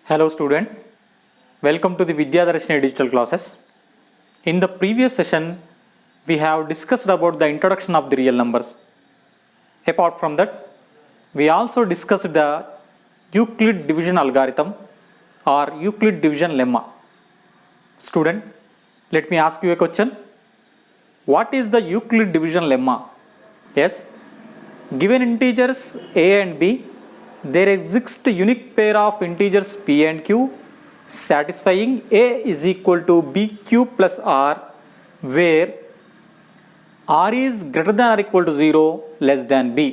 Hello student, welcome to the Vidyadarshini digital classes. In the previous session, we have discussed about the introduction of the real numbers. Apart from that, we also discussed the Euclid division algorithm or Euclid division lemma. Student, let me ask you a question. What is the Euclid division lemma? Yes, given integers a and b, there exists a unique pair of integers p and q satisfying a is equal to bq plus r, where r is greater than or equal to 0 less than b.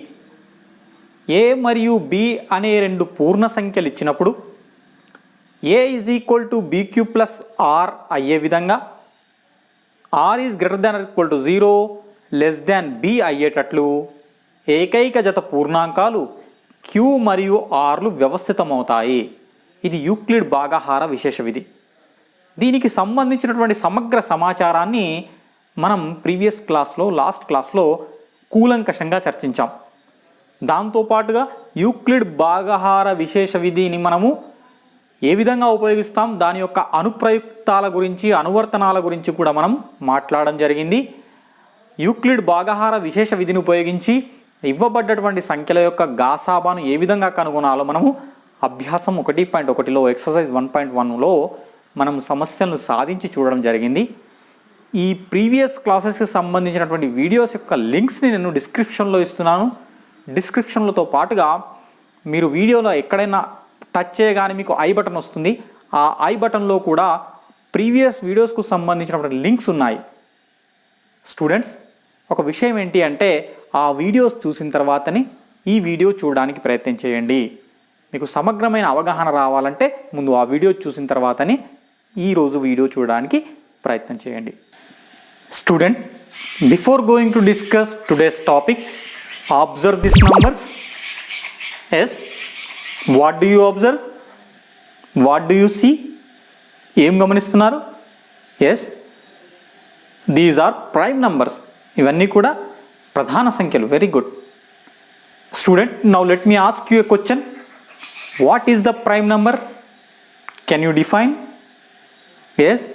a మరియు b అనే రెండు పూర్ణ సంఖ్యలు ఇచ్చినప్పుడు a is equal to bq plus r అయ్యే విధంగా r is greater than or equal to 0 less than b అయ్యేటట్లు ఏకైక జత పూర్ణాంకాలు q మరియు rలు వ్యవస్థితమవుతాయి. ఇది యూక్లిడ్ భాగాహార విశేష విధి. దీనికి సంబంధించినటువంటి సమగ్ర సమాచారాన్ని మనం ప్రీవియస్ క్లాస్లో లాస్ట్ క్లాస్లో కూలంకషంగా చర్చించాం. దాంతోపాటుగా యూక్లిడ్ భాగాహార విశేష విధిని మనము ఏ విధంగా ఉపయోగిస్తాం, దాని యొక్క అనుప్రయుక్తాల గురించి అనువర్తనాల గురించి కూడా మనం మాట్లాడడం జరిగింది. యూక్లిడ్ భాగాహార విశేష విధిని ఉపయోగించి ఇవ్వబడ్డటువంటి సంఖ్యల యొక్క గాసాబాను ఏ విధంగా కనుగొనాలో మనము అభ్యాసం 1.1లో ఎక్సర్సైజ్ 1.1లో మనం సమస్యలను సాధించి చూడడం జరిగింది. ఈ ప్రీవియస్ క్లాసెస్కి సంబంధించినటువంటి వీడియోస్ యొక్క లింక్స్ని నేను డిస్క్రిప్షన్లో ఇస్తున్నాను. డిస్క్రిప్షన్లతో పాటుగా మీరు వీడియోలో ఎక్కడైనా టచ్ చేయగానే మీకు ఐ బటన్ వస్తుంది. ఆ ఐ బటన్లో కూడా ప్రీవియస్ వీడియోస్కు సంబంధించినటువంటి లింక్స్ ఉన్నాయి. స్టూడెంట్స్, ఒక విషయం ఏంటి అంటే ఆ వీడియోస్ చూసిన తర్వాతనే ఈ వీడియో చూడడానికి ప్రయత్నం చేయండి. మీకు సమగ్రమైన అవగాహన రావాలంటే ముందు ఆ వీడియో చూసిన తర్వాతనే ఈరోజు వీడియో చూడడానికి ప్రయత్నం చేయండి. Student, before going to discuss today's topic, observe this numbers. Yes, what do you observe? What do you see? ఏం గమనిస్తున్నారు? Yes, these are prime numbers. ఇవన్నీ కూడా ప్రధాన సంఖ్యలు. Very good student. Now let me ask you a question. What is the prime number? Can you define? Yes,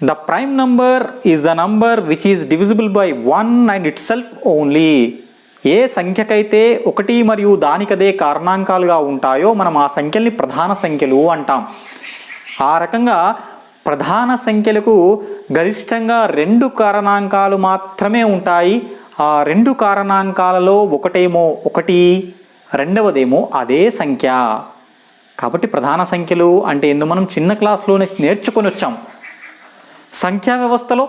the prime number is the number which is divisible by 1 and itself only. ఏ సంఖ్యకైతే 1 మరియు దానికదే కారణాంకాలుగా ఉంటాయో మనం ఆ సంఖ్యల్ని ప్రధాన సంఖ్యలు అంటాం. ఆ రకంగా ప్రధాన సంఖ్యలకు గరిష్టంగా 2 కారణాంకాలు మాత్రమే ఉంటాయి. ఆ 2 కారణాంకాలలో ఒకటేమో 1, రెండవదేమో అదే సంఖ్య. కాబట్టి ప్రధాన సంఖ్యలు అంటే ఎందుకు మనం చిన్న క్లాస్లోనే నేర్చుకొని వచ్చాం. సంఖ్యా వ్యవస్థలో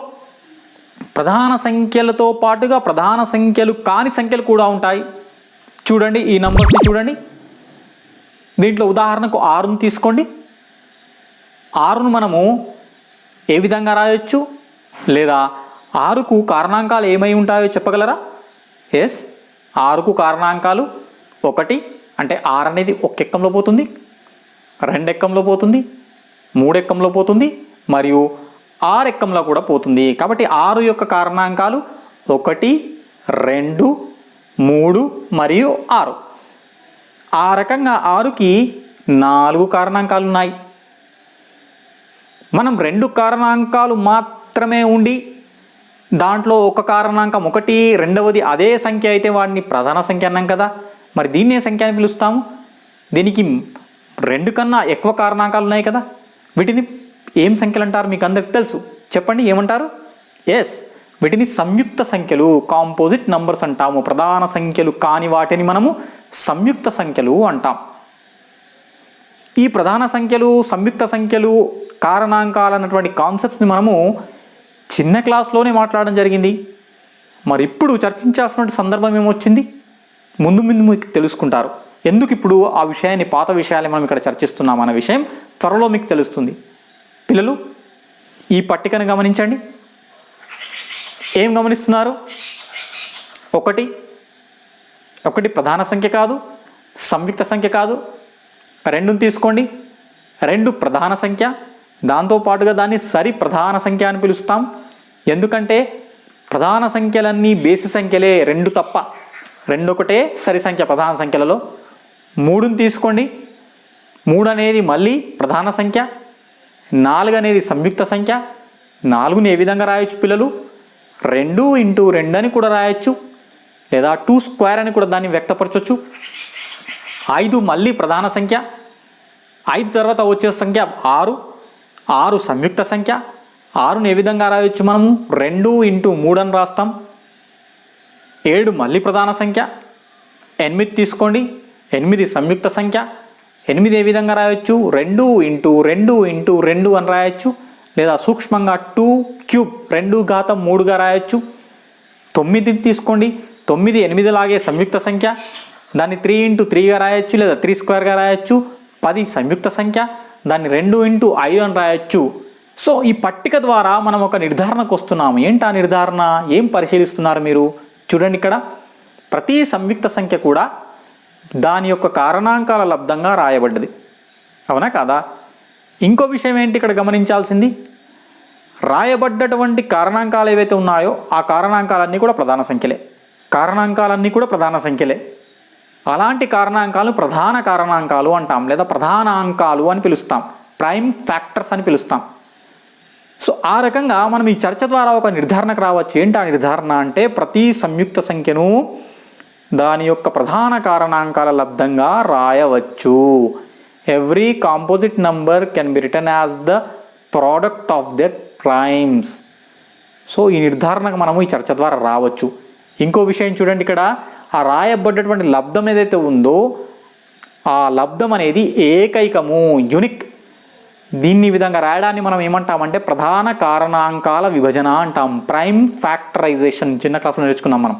ప్రధాన సంఖ్యలతో పాటుగా ప్రధాన సంఖ్యలు కాని సంఖ్యలు కూడా ఉంటాయి. చూడండి, ఈ నంబర్స్ని చూడండి. దీంట్లో ఉదాహరణకు 6ను తీసుకోండి. 6ను మనము ఏ విధంగా రాయొచ్చు, లేదా 6కు కారణాంకాలు ఏమై ఉంటాయో చెప్పగలరా? ఎస్, 6కు కారణాంకాలు 1 అంటే 6 అనేది 1 ఎక్కంలో పోతుంది, 2 ఎక్కంలో పోతుంది, 3 ఎక్కంలో పోతుంది మరియు 6 ఎక్కంలో కూడా పోతుంది. కాబట్టి 6 యొక్క కారణాంకాలు 1, 2, 3 మరియు 6. ఆ రకంగా 6కి 4 కారణాంకాలు ఉన్నాయి. మనం 2 కారణాంకాలు మాత్రమే ఉండి దాంట్లో ఒక కారణాంకం 1, రెండవది అదే సంఖ్య అయితే వాడిని ప్రధాన సంఖ్య అన్నాం కదా. మరి దీన్నే సంఖ్య అని పిలుస్తాము. దీనికి 2 కన్నా ఎక్కువ కారణాంకాలు ఉన్నాయి కదా. వీటిని ఏం సంఖ్యలు అంటారు? మీకు అందరికి తెలుసు. చెప్పండి, ఏమంటారు? ఎస్, వీటిని సంయుక్త సంఖ్యలు, కాంపోజిట్ నంబర్స్ అంటాము. ప్రధాన సంఖ్యలు కాని వాటిని మనము సంయుక్త సంఖ్యలు అంటాం. ఈ ప్రధాన సంఖ్యలు, సంయుక్త సంఖ్యలు, కారణాంకాలు అన్నటువంటి కాన్సెప్ట్స్ని మనము చిన్న క్లాస్లోనే మాట్లాడడం జరిగింది. మరి ఇప్పుడు చర్చించాల్సినటువంటి సందర్భం ఏమొచ్చింది? ముందు మీకు తెలుసుకుంటారు. ఎందుకు ఇప్పుడు ఆ విషయాన్ని, పాత విషయాన్ని మనం ఇక్కడ చర్చిస్తున్నాం అన్న విషయం త్వరలో మీకు తెలుస్తుంది. పిల్లలు, ఈ పట్టికను గమనించండి. ఏం గమనిస్తున్నారు? 1 ప్రధాన సంఖ్య కాదు, సంయుక్త సంఖ్య కాదు. 2ని తీసుకోండి. 2 ప్రధాన సంఖ్య, దాంతోపాటుగా దాన్ని సరి ప్రధాన సంఖ్య అని పిలుస్తాం. ఎందుకంటే ప్రధాన సంఖ్యలన్నీ బేసి సంఖ్యలే, 2 తప్ప. 2 ఒకటే సరి సంఖ్య ప్రధాన సంఖ్యలలో. 3ని తీసుకోండి. 3 అనేది మళ్ళీ ప్రధాన సంఖ్య, 4 అనేది సంయుక్త సంఖ్య. 4ని ఏ విధంగా రాయొచ్చు పిల్లలు? 2 × 2 అని కూడా రాయొచ్చు, లేదా 2² అని కూడా దాన్ని వ్యక్తపరచవచ్చు. 5 మళ్ళీ ప్రధాన సంఖ్య, 5 తర్వాత వచ్చే సంఖ్య 6, 6 సంయుక్త సంఖ్య. 6ని ఏ విధంగా రాయొచ్చు మనము? 2 × 3 అని రాస్తాం. 7 మళ్ళీ ప్రధాన సంఖ్య. 8 తీసుకోండి, 8 సంయుక్త సంఖ్య. 8 ఏ విధంగా రాయొచ్చు? 2 × 2 × 2 అని రాయొచ్చు, లేదా సూక్ష్మంగా 2³ 2⁻³ రాయొచ్చు. 9 తీసుకోండి, 9 8 లాగే సంయుక్త సంఖ్య, దాన్ని 3 × 3గా రాయొచ్చు, లేదా 3² రాయొచ్చు. 10 సంయుక్త సంఖ్య, దాన్ని 2 × 5 అని రాయొచ్చు. సో ఈ పట్టిక ద్వారా మనం ఒక నిర్ధారణకు వస్తున్నాము. ఏంటి ఆ నిర్ధారణ? ఏం పరిశీలిస్తున్నారు మీరు? చూడండి, ఇక్కడ ప్రతి సంయుక్త సంఖ్య కూడా దాని యొక్క కారణాంకాల లబ్ధంగా రాయబడ్డది, అవునా కాదా? ఇంకో విషయం ఏంటి ఇక్కడ గమనించాల్సింది? రాయబడ్డటువంటి కారణాంకాలు ఏవైతే ఉన్నాయో ఆ కారణాంకాలన్నీ కూడా ప్రధాన సంఖ్యలే. కారణాంకాలన్నీ కూడా ప్రధాన సంఖ్యలే. అలాంటి కారణాంకాలు ప్రధాన కారణాంకాలు అంటాం, లేదా ప్రధానాంకాలు అని పిలుస్తాం, ప్రైమ్ ఫ్యాక్టర్స్ అని పిలుస్తాం. సో ఆ రకంగా మనం ఈ చర్చ ద్వారా ఒక నిర్ధారణకు రావచ్చు. ఏంటి ఆ నిర్ధారణ అంటే, ప్రతి సంయుక్త సంఖ్యను దాని యొక్క ప్రధాన కారణాంకాల లబ్ధంగా రాయవచ్చు. Every composite number can be written as the product of their primes. So ఈ నిర్ధారణకు మనము ఈ చర్చ ద్వారా రావచ్చు. ఇంకో విషయం చూడండి, ఇక్కడ ఆ రాయబడ్డటువంటి లబ్ధం ఏదైతే ఉందో ఆ లబ్ధం అనేది ఏకైకము, యూనిక్. దీన్ని విధంగా రాయడాన్ని మనం ఏమంటామంటే ప్రధాన కారణాంకాల విభజన అంటాం, ప్రైమ్ ఫ్యాక్టరైజేషన్. చిన్న క్లాస్లో నేర్చుకున్నాం మనం.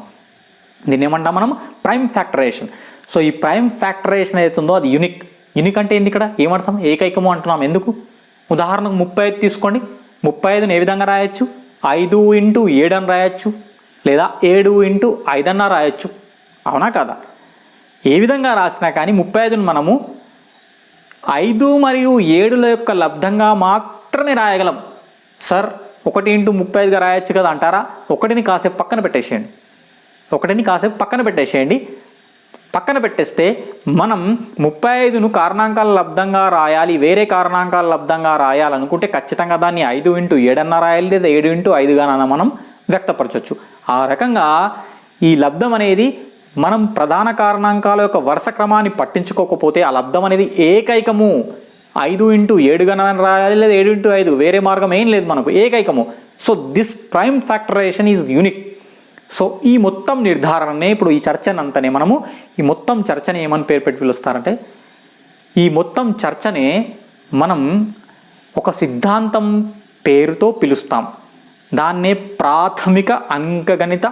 దీన్ని ఏమంటాం మనం? Prime factorisation. సో ఈ ప్రైమ్ ఫ్యాక్టరైజేషన్ ఏదైతే ఉందో అది యూనిక్. యూనిక్ అంటే ఏంది? ఇక్కడ ఏమర్థం? ఏకైకము అంటున్నాం. ఎందుకు? ఉదాహరణకు 35 తీసుకోండి. 35ని ఏ విధంగా రాయొచ్చు? 5 × 7 అని రాయొచ్చు, లేదా 7 × 5 అన్న రాయొచ్చు, అవునా కదా? ఏ విధంగా రాసినా కానీ 35ని మనము 5 మరియు 7ల యొక్క లబ్ధంగా మాత్రమే రాయగలం. సార్ 1 × 35గా రాయొచ్చు కదా అంటారా? 1ని కాసేపు పక్కన పెట్టేసేయండి. 1ని కాసేపు పక్కన పెట్టేసేయండి. పక్కన పెట్టేస్తే మనం 35ను కారణాంకాల లబ్ధంగా రాయాలి, వేరే కారణాంకాల లబ్ధంగా రాయాలనుకుంటే ఖచ్చితంగా దాన్ని 5 × 7 అన్న రాయాలి, లేదా 7 × 5గానన్నా మనం వ్యక్తపరచవచ్చు. ఆ రకంగా ఈ లబ్ధం అనేది మనం ప్రధాన కారణాంకాల యొక్క వరుస క్రమాన్ని పట్టించుకోకపోతే ఆ లబ్ధం అనేది ఏకైకము. 5 × 7గానన్నా రాయాలి, లేదా 7 × 5, వేరే మార్గం ఏం లేదు మనకు, ఏకైకము. So this prime factorisation is unique. So ఈ మొత్తం నిర్ధారణనే ఇప్పుడు ఈ చర్చనంతనే మనము ఈ మొత్తం చర్చని ఏమని పేరు పెట్టి పిలుస్తారంటే, ఈ మొత్తం చర్చనే మనం ఒక సిద్ధాంతం పేరుతో పిలుస్తాం. దాన్నే ప్రాథమిక అంకగణిత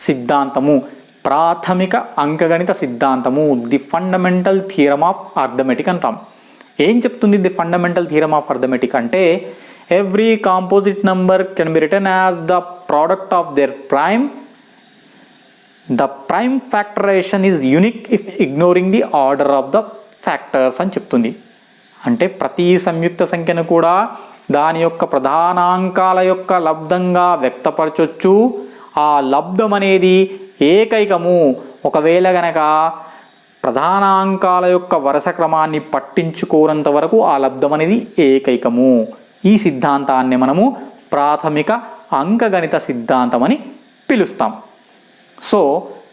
సిద్ధాంతము. ప్రాథమిక అంకగణిత సిద్ధాంతము, the fundamental theorem of arithmetic అంటాం. ఏం చెప్తుంది the fundamental theorem of arithmetic అంటే, every composite number can be written as the product of their prime. The prime factorisation is unique if ignoring the order of the factors అని చెప్తుంది. అంటే ప్రతి సంయుక్త సంఖ్యను కూడా దాని యొక్క ప్రధానాంకాల యొక్క లబ్ధంగా వ్యక్తపరచొచ్చు. ఆ లబ్ధం అనేది ఏకైకము. ఒకవేళ గనక ప్రధానాంకాల యొక్క వరుస క్రమాన్ని పట్టించుకోనంత వరకు ఆ లబ్ధం అనేది ఏకైకము. ఈ సిద్ధాంతాన్ని మనము ప్రాథమిక అంకగణిత సిద్ధాంతం అని పిలుస్తాం. సో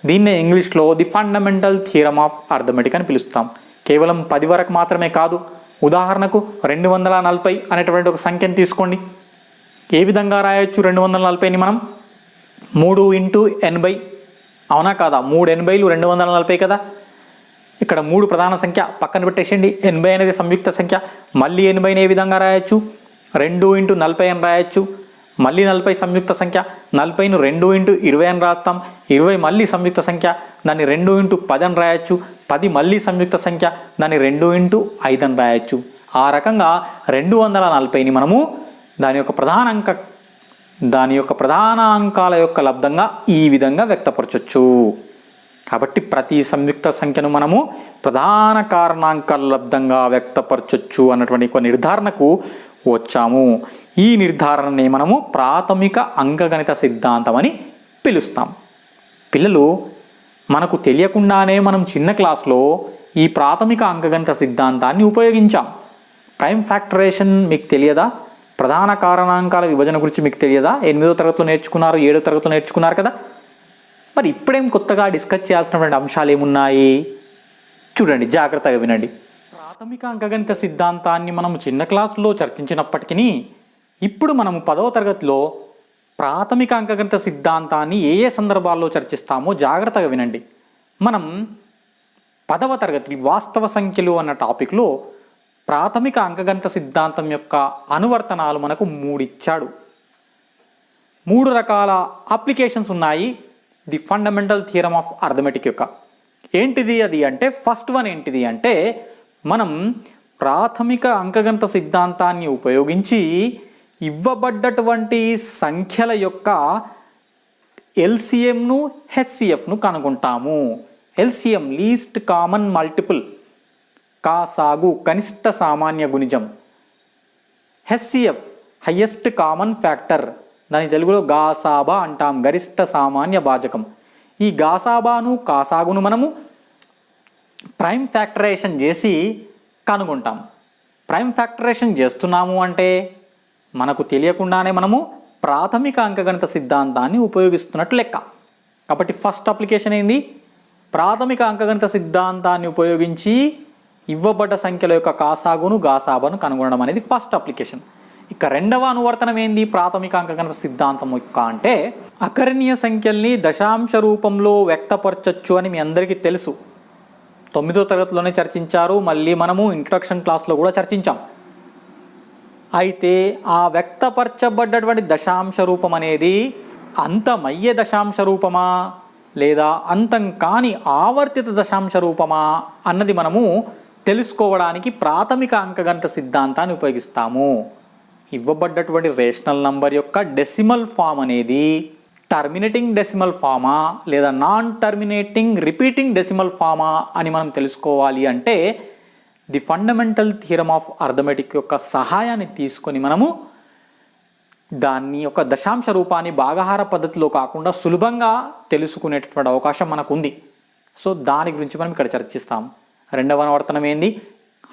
దీన్నే ఇంగ్లీష్లో the fundamental theorem of arithmetic అని పిలుస్తాం. కేవలం 10 వరకు మాత్రమే కాదు. ఉదాహరణకు 240 అనేటువంటి ఒక సంఖ్యను తీసుకోండి. ఏ విధంగా రాయొచ్చు 240ని మనం? 3 × 80, అవునా కాదా? 3 80లు 240 కదా. ఇక్కడ 3 ప్రధాన సంఖ్య పక్కన పెట్టేసేయండి. 80 అనేది సంయుక్త సంఖ్య. మళ్ళీ 80ని ఏ విధంగా రాయొచ్చు? 2 × 40 అని రాయొచ్చు. మళ్ళీ 40 సంయుక్త సంఖ్య. 40ను 2 × 20 అని రాస్తాం. 20 మళ్ళీ సంయుక్త సంఖ్య, దాన్ని 2 × 10 అని రాయొచ్చు. 10 మళ్ళీ సంయుక్త సంఖ్య, దాన్ని 2 × 5 అని రాయొచ్చు. ఆ రకంగా 240ని మనము దాని యొక్క ప్రధాన అంకాల యొక్క లబ్ధంగా ఈ విధంగా వ్యక్తపరచవచ్చు. కాబట్టి ప్రతి సంయుక్త సంఖ్యను మనము ప్రధాన కారణాంకాల లబ్ధంగా వ్యక్తపరచవచ్చు అన్నటువంటి ఒక నిర్ధారణకు వచ్చాము. ఈ నిర్ధారణని మనము ప్రాథమిక అంకగణిత సిద్ధాంతం అని పిలుస్తాం. పిల్లలు మనకు తెలియకుండానే మనం చిన్న క్లాస్లో ఈ ప్రాథమిక అంకగణిత సిద్ధాంతాన్ని ఉపయోగించాం. ప్రైమ్ ఫ్యాక్టరేషన్ మీకు తెలియదా? ప్రధాన కారణాంకాల విభజన గురించి మీకు తెలియదా? 8వ తరగతిలో నేర్చుకున్నారు, 7వ తరగతిలో నేర్చుకున్నారు కదా. మరి ఇప్పుడేం కొత్తగా డిస్కస్ చేయాల్సినటువంటి అంశాలు ఏమున్నాయి? చూడండి, జాగ్రత్తగా వినండి. ప్రాథమిక అంకగణిత సిద్ధాంతాన్ని మనం చిన్న క్లాసులో చర్చించినప్పటికీ ఇప్పుడు మనము 10వ తరగతిలో ప్రాథమిక అంకగణిత సిద్ధాంతాన్ని ఏ ఏ సందర్భాల్లో చర్చిస్తామో జాగ్రత్తగా వినండి. మనం 10వ తరగతి వాస్తవ సంఖ్యలు అన్న టాపిక్లో ప్రాథమిక అంకగణిత సిద్ధాంతం యొక్క అనువర్తనాలు మనకు 3 ఇచ్చాడు. 3 రకాల అప్లికేషన్స్ ఉన్నాయి the fundamental theorem of arithmetic యొక్క. ఏంటిది అది అంటే, ఫస్ట్ వన్ ఏంటిది అంటే, మనం ప్రాథమిక అంకగణిత సిద్ధాంతాన్ని ఉపయోగించి ఇవ్వబడ్డటువంటి సంఖ్యల యొక్క ఎల్సిఎంను హెచ్సిఎఫ్ను కనుగొంటాము. ఎల్సిఎం లీస్ట్ కామన్ మల్టిపుల్, కాసాగు కనిష్ట సామాన్య గుణిజం, హెచ్సిఎఫ్ హయ్యెస్ట్ కామన్ ఫ్యాక్టర్, దాని తెలుగులో గాసాబా అంటాం, గరిష్ట సామాన్య భాజకం. ఈ గాసాబాను కాసాగును మనము ప్రైమ్ ఫ్యాక్టరేషన్ చేసి కనుగొంటాం. ప్రైమ్ ఫ్యాక్టరేషన్ చేస్తున్నాము అంటే మనకు తెలియకుండానే మనము ప్రాథమిక అంకగణిత సిద్ధాంతాన్ని ఉపయోగిస్తున్నట్టు లెక్క. కాబట్టి ఫస్ట్ అప్లికేషన్ ఏంది? ప్రాథమిక అంకగణిత సిద్ధాంతాన్ని ఉపయోగించి ఇవ్వబడ్డ సంఖ్యల యొక్క కాసాగును గాసాబాను కనుగొనడం అనేది ఫస్ట్ అప్లికేషన్. ఇక రెండవ అనువర్తనం ఏంది ప్రాథమిక అంకగణిత సిద్ధాంతం యొక్క అంటే, అకరణీయ సంఖ్యల్ని దశాంశ రూపంలో వ్యక్తపరచచ్చు అని మీ అందరికీ తెలుసు. 9వ తరగతిలోనే చర్చించారు, మళ్ళీ మనము ఇంట్రడక్షన్ క్లాస్లో కూడా చర్చించాం. అయితే ఆ వ్యక్తపరచబడ్డటువంటి దశాంశ రూపం అనేది అంతమయ్యే దశాంశ రూపమా లేదా అంతం కాని ఆవర్తిత దశాంశ రూపమా అన్నది మనము తెలుసుకోవడానికి ప్రాథమిక అంకగణిత సిద్ధాంతాన్ని ఉపయోగిస్తాము. ఇవ్వబడ్డటువంటి రేషనల్ నంబర్ యొక్క డెసిమల్ ఫామ్ అనేది టర్మినేటింగ్ డెసిమల్ ఫామా లేదా non terminating repeating decimal Fama అని మనం తెలుసుకోవాలి అంటే the fundamental theorem of arithmetic యొక్క సహాయాన్ని తీసుకొని మనము దాన్ని యొక్క దశాంశ రూపాన్ని భాగాహార పద్ధతిలో కాకుండా సులభంగా తెలుసుకునేటటువంటి అవకాశం మనకు ఉంది. సో దాని గురించి మనం ఇక్కడ చర్చిస్తాం. రెండవ అనువర్తనం ఏంది?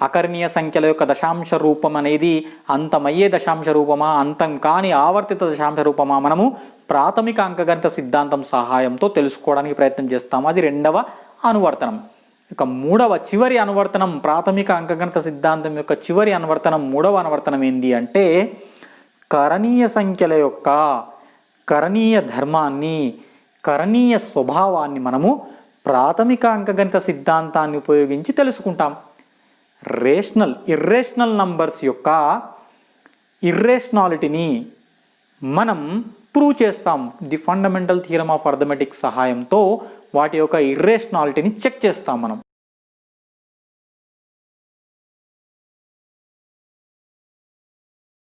అకరణీయ సంఖ్యల యొక్క దశాంశ రూపం అనేది అంతమయ్యే దశాంశ రూపమా అంతం కాని ఆవర్తిత దశాంశ రూపమా మనము ప్రాథమిక అంకగణిత సిద్ధాంతం సహాయంతో తెలుసుకోవడానికి ప్రయత్నం చేస్తాము. అది రెండవ అనువర్తనం. ఇక మూడవ చివరి అనువర్తనం, ప్రాథమిక అంకగణిత సిద్ధాంతం యొక్క చివరి అనువర్తనం, మూడవ అనువర్తనం ఏంది అంటే, కరణీయ సంఖ్యల యొక్క కరణీయ ధర్మాన్ని, కరణీయ స్వభావాన్ని మనము ప్రాథమిక అంకగణిత సిద్ధాంతాన్ని ఉపయోగించి తెలుసుకుంటాం. ఇర్రేషనల్ నంబర్స్ యొక్క ఇర్రేషనాలిటీని మనం ప్రూవ్ చేస్తాం. The fundamental theorem of arithmetic సహాయంతో వాటి యొక్క ఇర్రేషనాలిటీని చెక్ చేస్తాం మనం.